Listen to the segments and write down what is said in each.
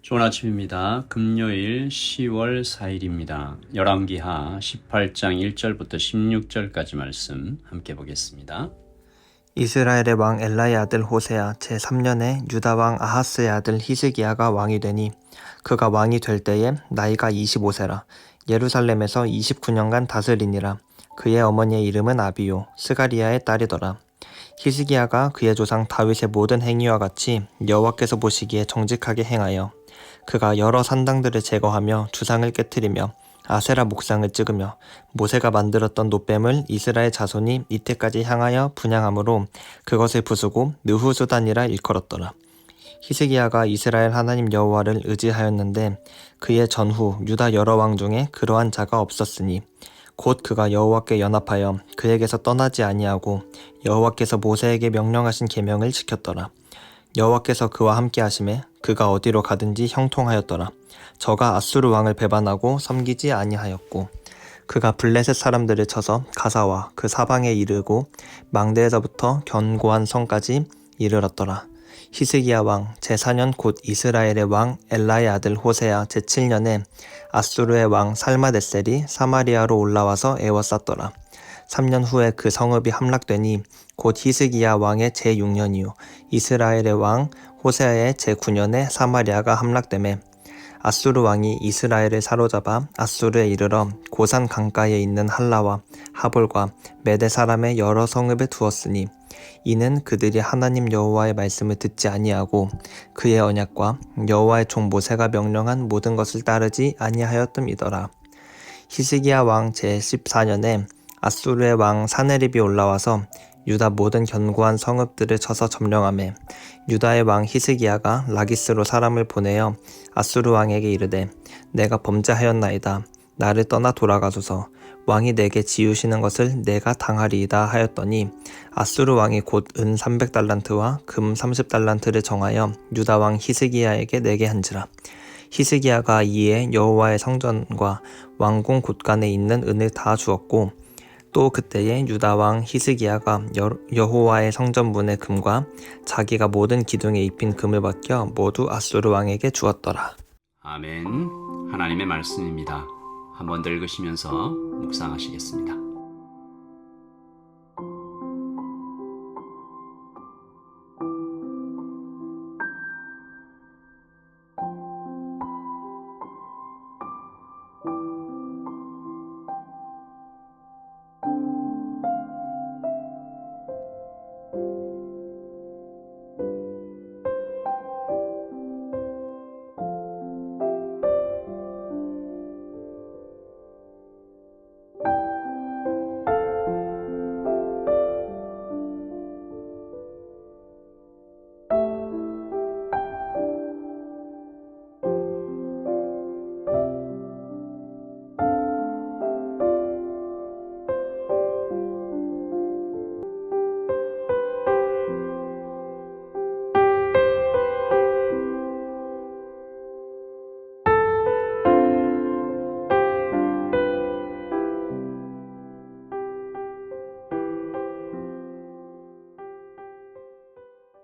좋은 아침입니다. 금요일 10월 4일입니다. 열왕기하 18장 1절부터 16절까지 말씀 함께 보겠습니다. 이스라엘의 왕 엘라의 아들 호세아 제3년에 유다 왕 아하스의 아들 히스기야가 왕이 되니 그가 왕이 될 때에 나이가 25세라. 예루살렘에서 29년간 다스리니라. 그의 어머니의 이름은 아비요 스가리야의 딸이더라. 히스기야가 그의 조상 다윗의 모든 행위와 같이 여호와께서 보시기에 정직하게 행하여 그가 여러 산당들을 제거하며 주상을 깨뜨리며 아세라 목상을 찍으며 모세가 만들었던 놋뱀을 이스라엘 자손이 이때까지 향하여 분향함으로 그것을 부수고 느후수단이라 일컬었더라. 히스기야가 이스라엘 하나님 여호와를 의지하였는데 그의 전후 유다 여러 왕 중에 그러한 자가 없었으니 곧 그가 여호와께 연합하여 그에게서 떠나지 아니하고 여호와께서 모세에게 명령하신 계명을 지켰더라. 여호와께서 그와 함께 하심에 그가 어디로 가든지 형통하였더라. 저가 아수르 왕을 배반하고 섬기지 아니하였고 그가 블레셋 사람들을 쳐서 가사와 그 사방에 이르고 망대에서부터 견고한 성까지 이르렀더라. 히스기야 왕 제4년 곧 이스라엘의 왕 엘라의 아들 호세아 제7년에 아수르의 왕 살마네셀이 사마리아로 올라와서 에워쌌더라. 3년 후에 그 성읍이 함락되니 곧 히스기야 왕의 제6년이요 이스라엘의 왕 호세아의 제9년에 사마리아가 함락되매 아수르 왕이 이스라엘을 사로잡아 아수르에 이르러 고산 강가에 있는 할라와 하볼과 메대 사람의 여러 성읍에 두었으니 이는 그들이 하나님 여호와의 말씀을 듣지 아니하고 그의 언약과 여호와의 종 모세가 명령한 모든 것을 따르지 아니하였음이더라. 히스기야 왕 제14년에 아수르의 왕 사네립이 올라와서 유다 모든 견고한 성읍들을 쳐서 점령하매 유다의 왕 히스기야가 라기스로 사람을 보내어 아수르 왕에게 이르되 내가 범죄하였나이다. 나를 떠나 돌아가소서. 왕이 내게 지우시는 것을 내가 당하리이다 하였더니 아수르 왕이 곧 은 300달란트와 금 30달란트를 정하여 유다 왕 히스기야에게 내게 한지라. 히스기야가 이에 여호와의 성전과 왕궁 곳간에 있는 은을 다 주었고 또 그때에 유다 왕 히스기야가 여호와의 성전문의 금과 자기가 모든 기둥에 입힌 금을 벗겨 모두 아수르 왕에게 주었더라. 아멘. 하나님의 말씀입니다. 한번 더 읽으시면서 묵상하시겠습니다.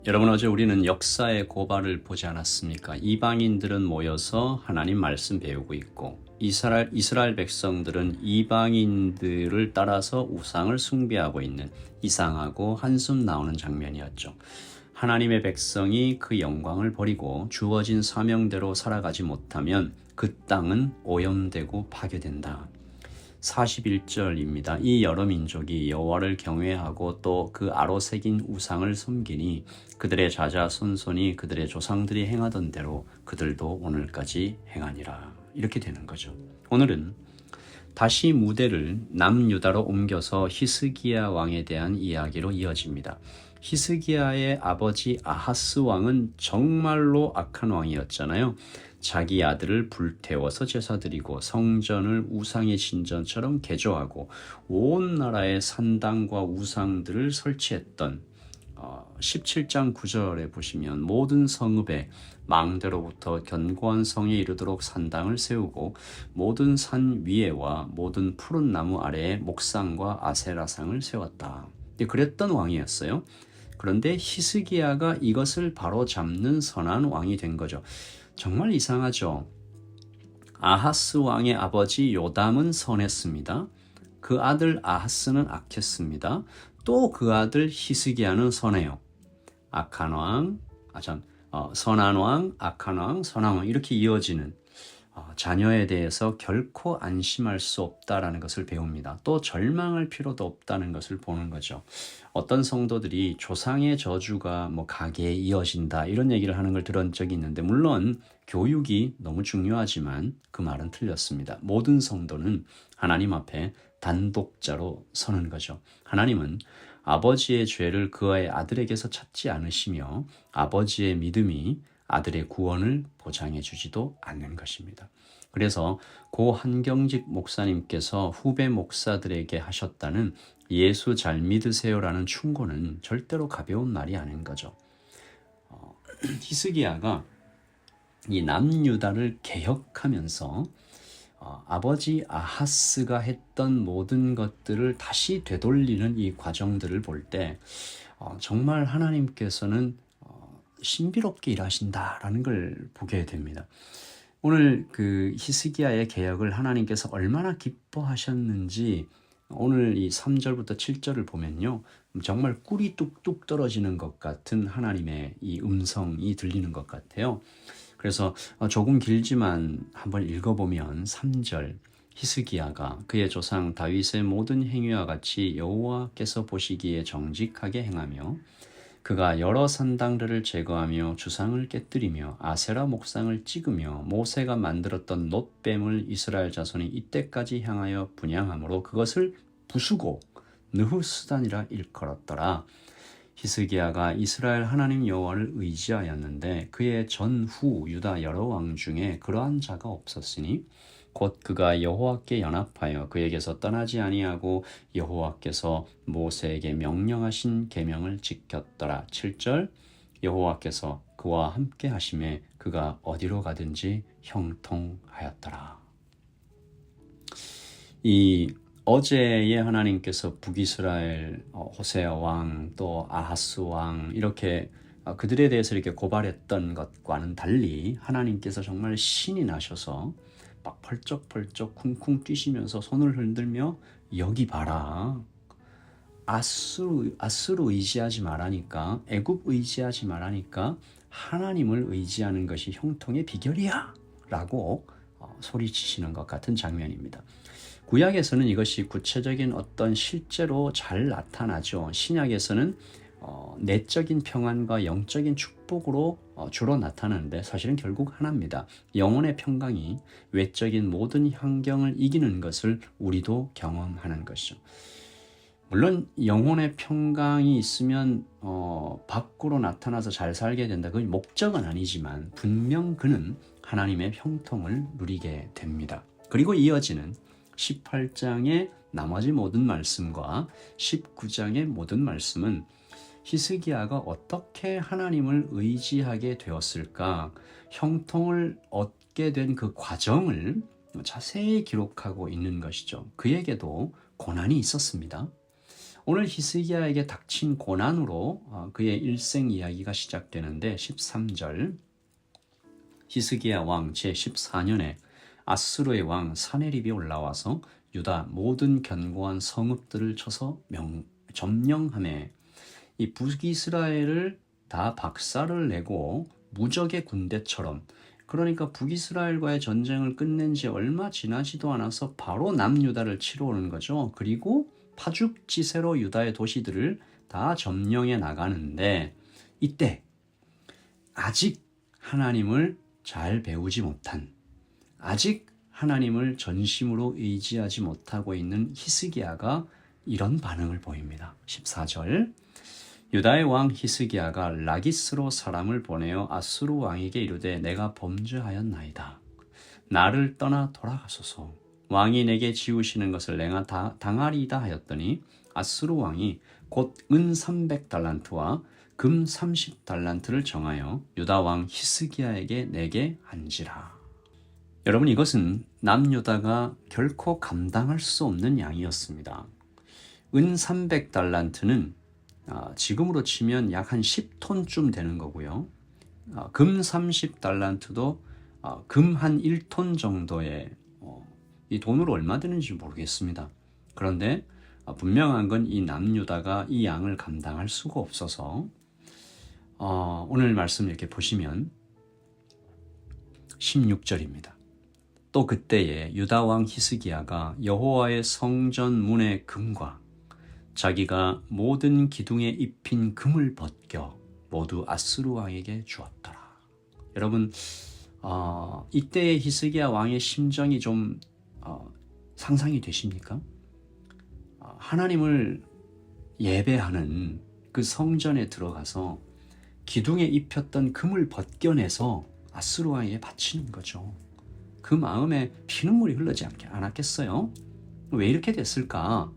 여러분, 어제 우리는 역사의 고발을 보지 않았습니까? 이방인들은 모여서 하나님 말씀 배우고 있고 이스라엘 백성들은 이방인들을 따라서 우상을 숭배하고 있는 이상하고 한숨 나오는 장면이었죠. 하나님의 백성이 그 영광을 버리고 주어진 사명대로 살아가지 못하면 그 땅은 오염되고 파괴된다. 41절입니다. 이 여러 민족이 여호와를 경외하고 또 그 아로 새긴 우상을 섬기니 그들의 자자손손이 그들의 조상들이 행하던 대로 그들도 오늘까지 행하니라. 이렇게 되는 거죠. 오늘은 다시 무대를 남유다로 옮겨서 히스기야 왕에 대한 이야기로 이어집니다. 히스기야의 아버지 아하스 왕은 정말로 악한 왕이었잖아요. 자기 아들을 불태워서 제사드리고 성전을 우상의 신전처럼 개조하고 온 나라의 산당과 우상들을 설치했던 17장 9절에 보시면 모든 성읍에 망대로부터 견고한 성에 이르도록 산당을 세우고 모든 산 위에와 모든 푸른 나무 아래에 목상과 아세라상을 세웠다. 그랬던 왕이었어요. 그런데 히스기야가 이것을 바로 잡는 선한 왕이 된 거죠. 정말 이상하죠. 아하스 왕의 아버지 요담은 선했습니다. 그 아들 아하스는 악했습니다. 또 그 아들 히스기야는 선해요. 선한 왕, 악한 왕, 선한 왕 이렇게 이어지는 자녀에 대해서 결코 안심할 수 없다라는 것을 배웁니다. 또 절망할 필요도 없다는 것을 보는 거죠. 어떤 성도들이 조상의 저주가 가계에 이어진다 이런 얘기를 하는 걸 들은 적이 있는데 물론 교육이 너무 중요하지만 그 말은 틀렸습니다. 모든 성도는 하나님 앞에 단독자로 서는 거죠. 하나님은 아버지의 죄를 그의 아들에게서 찾지 않으시며 아버지의 믿음이 아들의 구원을 보장해 주지도 않는 것입니다. 그래서 고 한경직 목사님께서 후배 목사들에게 하셨다는 예수 잘 믿으세요라는 충고는 절대로 가벼운 말이 아닌 거죠. 히스기야가 이 남유다를 개혁하면서 아버지 아하스가 했던 모든 것들을 다시 되돌리는 이 과정들을 볼 때 정말 하나님께서는 신비롭게 일하신다라는 걸 보게 됩니다. 오늘 그 히스기야의 개혁을 하나님께서 얼마나 기뻐하셨는지 오늘 이 3절부터 7절을 보면요. 정말 꿀이 뚝뚝 떨어지는 것 같은 하나님의 이 음성이 들리는 것 같아요. 그래서 조금 길지만 한번 읽어보면 3절 히스기야가 그의 조상 다윗의 모든 행위와 같이 여호와께서 보시기에 정직하게 행하며 그가 여러 산당들을 제거하며 주상을 깨뜨리며 아세라 목상을 찍으며 모세가 만들었던 놋뱀을 이스라엘 자손이 이때까지 향하여 분향함으로 그것을 부수고 느후스단이라 일컬었더라. 히스기야가 이스라엘 하나님 여호와를 의지하였는데 그의 전후 유다 여러 왕 중에 그러한 자가 없었으니 곧 그가 여호와께 연합하여 그에게서 떠나지 아니하고 여호와께서 모세에게 명령하신 계명을 지켰더라. 7절 여호와께서 그와 함께 하심에 그가 어디로 가든지 형통하였더라. 이 어제의 하나님께서 북이스라엘 호세아 왕 또 아하스 왕 이렇게 그들에 대해서 이렇게 고발했던 것과는 달리 하나님께서 정말 신이 나셔서 막 펄쩍펄쩍 쿵쿵 뛰시면서 손을 흔들며 여기 봐라. 아수르 의지하지 말라니까 애굽 의지하지 말라니까 하나님을 의지하는 것이 형통의 비결이야 라고 소리치시는 것 같은 장면입니다. 구약에서는 이것이 구체적인 어떤 실제로 잘 나타나죠. 신약에서는 내적인 평안과 영적인 축복으로 주로 나타나는데 사실은 결국 하나입니다. 영혼의 평강이 외적인 모든 환경을 이기는 것을 우리도 경험하는 것이죠. 물론 영혼의 평강이 있으면 밖으로 나타나서 잘 살게 된다. 그건 목적은 아니지만 분명 그는 하나님의 형통을 누리게 됩니다. 그리고 이어지는 18장의 나머지 모든 말씀과 19장의 모든 말씀은 히스기야가 어떻게 하나님을 의지하게 되었을까, 형통을 얻게 된 그 과정을 자세히 기록하고 있는 것이죠. 그에게도 고난이 있었습니다. 오늘 히스기야에게 닥친 고난으로 그의 일생 이야기가 시작되는데 13절 히스기야 왕 제14년에 아수르의 왕 사네립이 올라와서 유다 모든 견고한 성읍들을 쳐서 점령하매 이 북이스라엘을 다 박살을 내고 무적의 군대처럼, 그러니까 북이스라엘과의 전쟁을 끝낸 지 얼마 지나지도 않아서 바로 남유다를 치러 오는 거죠. 그리고 파죽지세로 유다의 도시들을 다 점령해 나가는데 이때 아직 하나님을 잘 배우지 못한, 아직 하나님을 전심으로 의지하지 못하고 있는 히스기야가 이런 반응을 보입니다. 14절 유다의 왕 히스기야가 라기스로 사람을 보내어 아수르 왕에게 이르되 내가 범죄하였나이다. 나를 떠나 돌아가소서. 왕이 내게 지우시는 것을 내가 다 당하리이다 하였더니 아수르 왕이 곧 은 300달란트와 금 30달란트를 정하여 유다 왕 히스기야에게 내게 한지라. 여러분, 이것은 남유다가 결코 감당할 수 없는 양이었습니다. 은 300달란트는 지금으로 치면 약 한 10톤쯤 되는 거고요. 금 30달란트도 금 한 1톤 정도의 이 돈으로 얼마 되는지 모르겠습니다. 그런데 분명한 건 이 남유다가 이 양을 감당할 수가 없어서 오늘 말씀 이렇게 보시면 16절입니다. 또 그때에 유다 왕 히스기야가 여호와의 성전 문의 금과 자기가 모든 기둥에 입힌 금을 벗겨 모두 아스루 왕에게 주었더라. 여러분, 이때의 히스기야 왕의 심정이 좀 상상이 되십니까? 하나님을 예배하는 그 성전에 들어가서 기둥에 입혔던 금을 벗겨내서 아스루 왕에게 바치는 거죠. 그 마음에 피눈물이 흐르지 않았겠어요? 왜 이렇게 됐을까?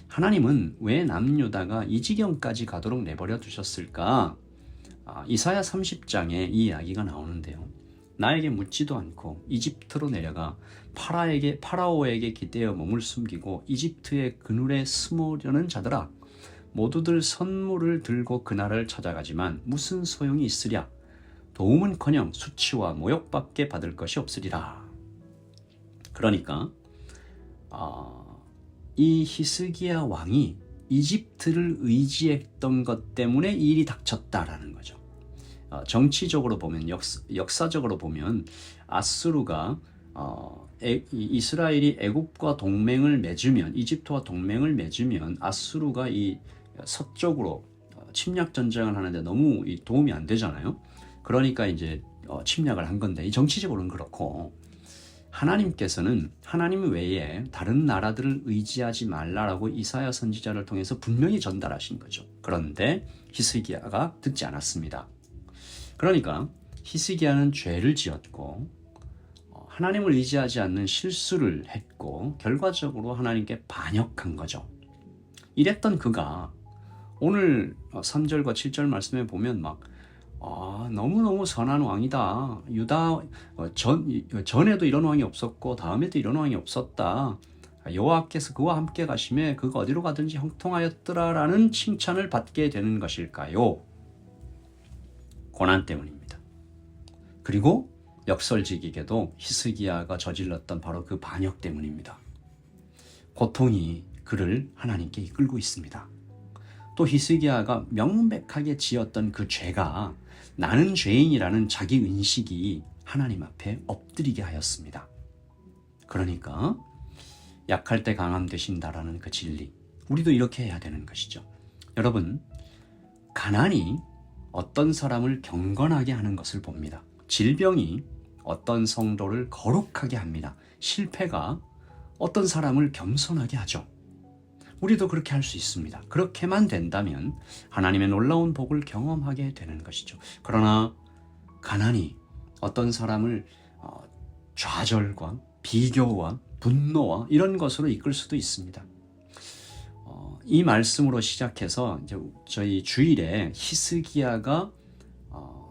하나님은 왜 남유다가 이 지경까지 가도록 내버려 두셨을까? 이사야 30장에 이 이야기가 나오는데요. 나에게 묻지도 않고 이집트로 내려가 파라오에게 기대어 몸을 숨기고 이집트의 그늘에 숨으려는 자들아, 모두들 선물을 들고 그날을 찾아가지만 무슨 소용이 있으랴? 도움은커녕 수치와 모욕밖에 받을 것이 없으리라. 그러니까 이 히스기야 왕이 이집트를 의지했던 것 때문에 이 일이 닥쳤다라는 거죠. 정치적으로 보면 역사적으로 보면 아수르가 이스라엘이 애굽과 동맹을 맺으면, 이집트와 동맹을 맺으면 아수르가 이 서쪽으로 침략 전쟁을 하는데 너무 도움이 안 되잖아요. 그러니까 이제 침략을 한 건데, 이 정치적으로는 그렇고, 하나님께서는 하나님 외에 다른 나라들을 의지하지 말라라고 이사야 선지자를 통해서 분명히 전달하신 거죠. 그런데 히스기야가 듣지 않았습니다. 그러니까 히스기야는 죄를 지었고 하나님을 의지하지 않는 실수를 했고 결과적으로 하나님께 반역한 거죠. 이랬던 그가 오늘 3절과 7절 말씀에 보면 막 너무너무 선한 왕이다. 유다 전에도 이런 왕이 없었고 다음에도 이런 왕이 없었다. 여호와께서 그와 함께 가심에 그가 어디로 가든지 형통하였더라라는 칭찬을 받게 되는 것일까요? 고난 때문입니다. 그리고 역설적이게도 히스기야가 저질렀던 바로 그 반역 때문입니다. 고통이 그를 하나님께 이끌고 있습니다. 또 히스기야가 명백하게 지었던 그 죄가 나는 죄인이라는 자기 인식이 하나님 앞에 엎드리게 하였습니다. 그러니까 약할 때 강함 되신다라는 그 진리, 우리도 이렇게 해야 되는 것이죠. 여러분, 가난이 어떤 사람을 경건하게 하는 것을 봅니다. 질병이 어떤 성도를 거룩하게 합니다. 실패가 어떤 사람을 겸손하게 하죠. 우리도 그렇게 할 수 있습니다. 그렇게만 된다면 하나님의 놀라운 복을 경험하게 되는 것이죠. 그러나 가난이 어떤 사람을 좌절과 비교와 분노와 이런 것으로 이끌 수도 있습니다. 이 말씀으로 시작해서 이제 저희 주일에 히스기야가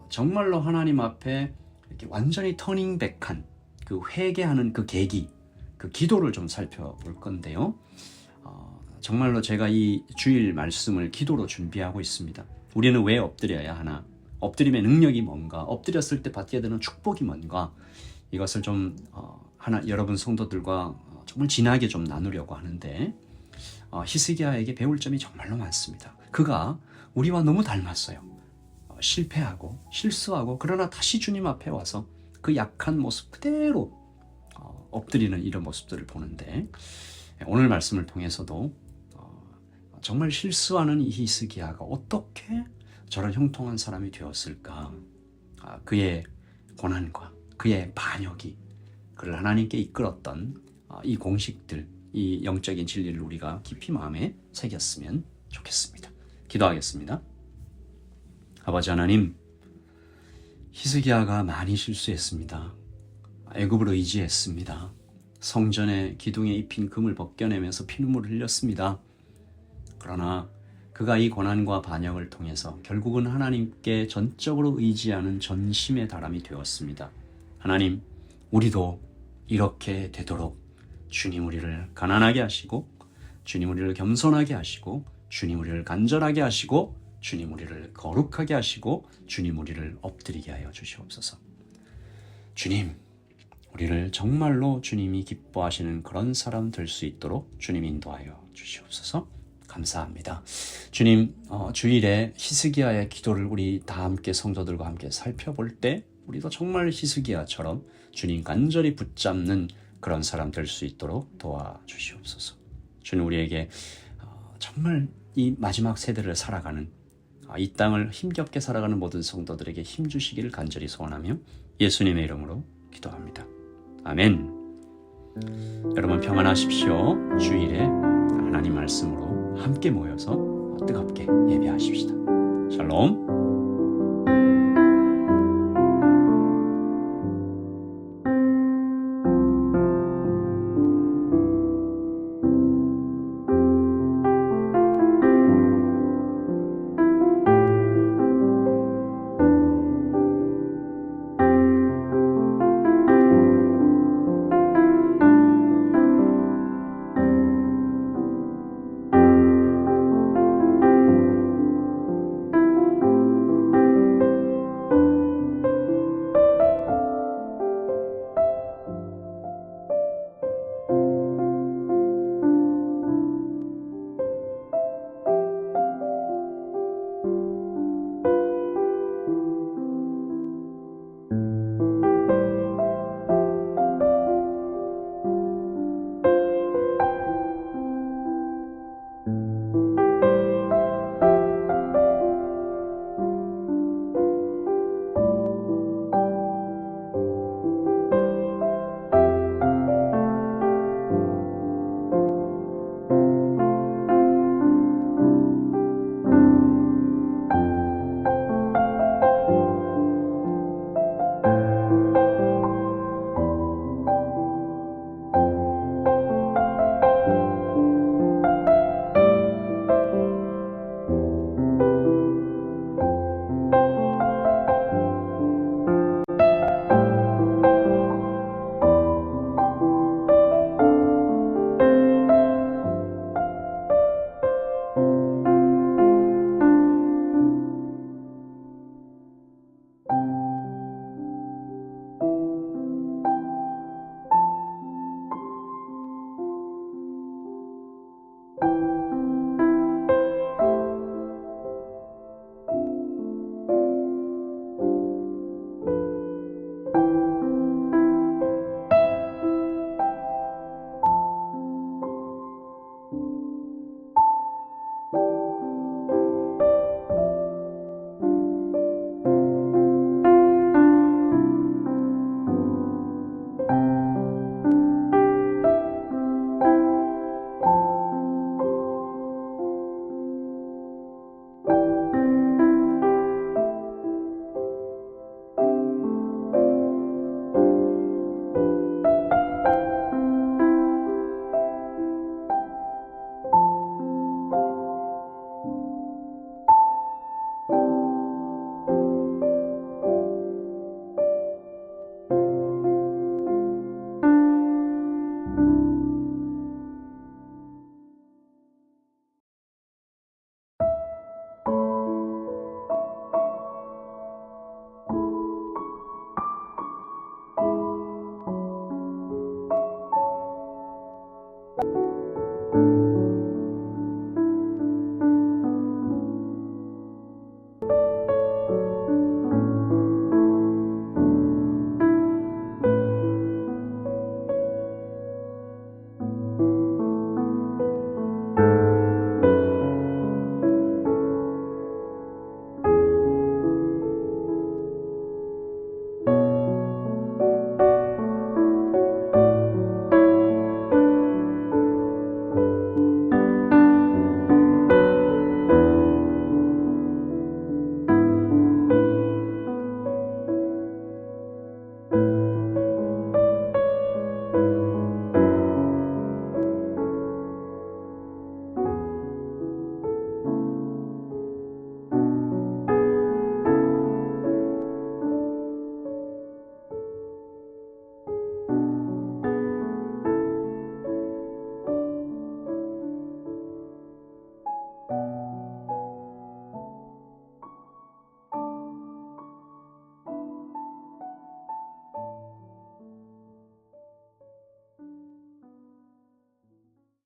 정말로 하나님 앞에 이렇게 완전히 터닝백한 그 회개하는 그 계기, 그 기도를 좀 살펴볼 건데요. 정말로 제가 이 주일 말씀을 기도로 준비하고 있습니다. 우리는 왜 엎드려야 하나? 엎드림의 능력이 뭔가? 엎드렸을 때 받게 되는 축복이 뭔가? 이것을 좀 여러분 성도들과 정말 진하게 좀 나누려고 하는데 히스기야에게 배울 점이 정말로 많습니다. 그가 우리와 너무 닮았어요. 실패하고 실수하고 그러나 다시 주님 앞에 와서 그 약한 모습 그대로 엎드리는 이런 모습들을 보는데 오늘 말씀을 통해서도 정말 실수하는 이 히스기야가 어떻게 저런 형통한 사람이 되었을까? 그의 고난과 그의 반역이 그를 하나님께 이끌었던 이 공식들, 이 영적인 진리를 우리가 깊이 마음에 새겼으면 좋겠습니다. 기도하겠습니다. 아버지 하나님, 히스기야가 많이 실수했습니다. 애굽을 의지했습니다. 성전의 기둥에 입힌 금을 벗겨내면서 피눈물을 흘렸습니다. 그러나 그가 이 고난과 반역을 통해서 결국은 하나님께 전적으로 의지하는 전심의 사람이 되었습니다. 하나님, 우리도 이렇게 되도록 주님 우리를 가난하게 하시고 주님 우리를 겸손하게 하시고 주님 우리를 간절하게 하시고 주님 우리를 거룩하게 하시고 주님 우리를 엎드리게 하여 주시옵소서. 주님, 우리를 정말로 주님이 기뻐하시는 그런 사람 될 수 있도록 주님 인도하여 주시옵소서. 감사합니다. 주님, 주일에 히스기야의 기도를 우리 다 함께 성도들과 함께 살펴볼 때 우리도 정말 히스기야처럼 주님 간절히 붙잡는 그런 사람 될 수 있도록 도와주시옵소서. 주님, 우리에게 정말 이 마지막 세대를 살아가는, 이 땅을 힘겹게 살아가는 모든 성도들에게 힘 주시기를 간절히 소원하며 예수님의 이름으로 기도합니다. 아멘. 여러분 평안하십시오. 주일에 하나님 말씀으로 함께 모여서 뜨겁게 예배하십시다. 샬롬.